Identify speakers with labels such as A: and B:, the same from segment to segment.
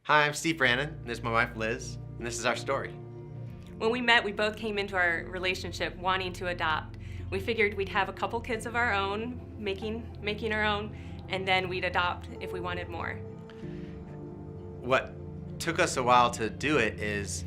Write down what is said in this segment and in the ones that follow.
A: Hi, I'm Steve Brannan, and this is my wife Liz, and this is our story.
B: When we met, we both came into our relationship wanting to adopt. We figured we'd have a couple kids of our own, making our own, and then we'd adopt if we wanted more.
A: What took us a while to do it is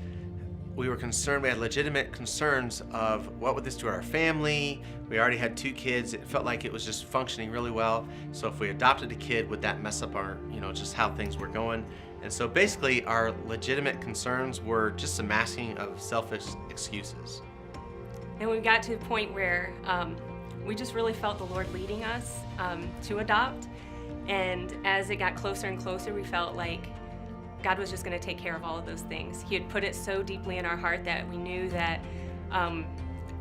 A: we were concerned, we had legitimate concerns of what would this do to our family. We already had 2 kids. It felt like it was just functioning really well. So if we adopted a kid, would that mess up our, just how things were going? And so basically our legitimate concerns were just a masking of selfish excuses.
B: And we got to a point where we just really felt the Lord leading us to adopt. And as it got closer and closer, we felt like God was just going to take care of all of those things. He had put it so deeply in our heart that we knew that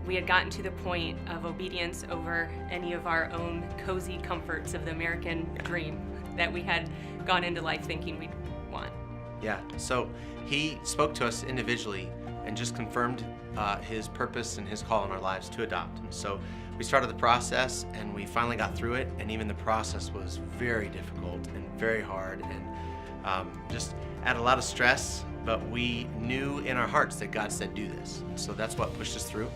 B: we had gotten to the point of obedience over any of our own cozy comforts of the American dream that we had gone into life thinking we'd want.
A: Yeah, so he spoke to us individually and just confirmed his purpose and his call in our lives to adopt. And so we started the process and we finally got through it, and even the process was very difficult and very hard and just add a lot of stress, but we knew in our hearts that God said do this. So that's what pushed us through.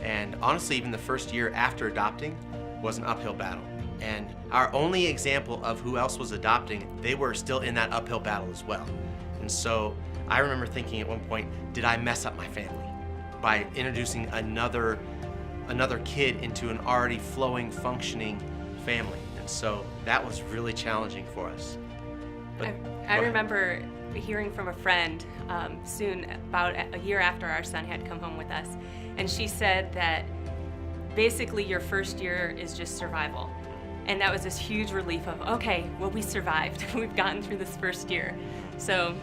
A: And honestly, even the first year after adopting was an uphill battle. And our only example of who else was adopting, they were still in that uphill battle as well. And so I remember thinking at one point, did I mess up my family by introducing another kid into an already flowing, functioning family? And so that was really challenging for us. But
B: I remember hearing from a friend soon, about a year after our son had come home with us, and she said that basically your first year is just survival. And that was this huge relief of, okay, well, we survived. We've gotten through this first year, so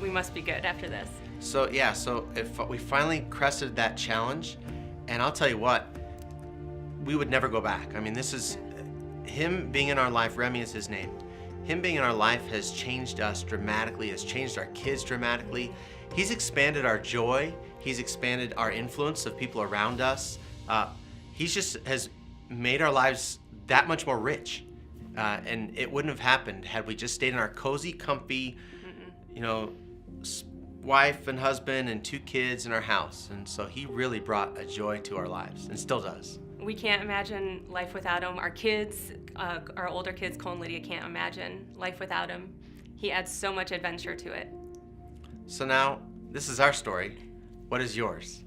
B: we must be good after this.
A: So if we finally crested that challenge, and I'll tell you what, we would never go back. I mean, this is him being in our life. Remy is his name. Him being in our life has changed us dramatically, has changed our kids dramatically. He's expanded our joy. He's expanded our influence of people around us. He's just has made our lives that much more rich. And it wouldn't have happened had we just stayed in our cozy, comfy, wife and husband and 2 kids in our house. And so he really brought a joy to our lives and still does.
B: We can't imagine life without him. Our kids, our older kids, Cole and Lydia, can't imagine life without him. He adds so much adventure to it.
A: So now, this is our story. What is yours?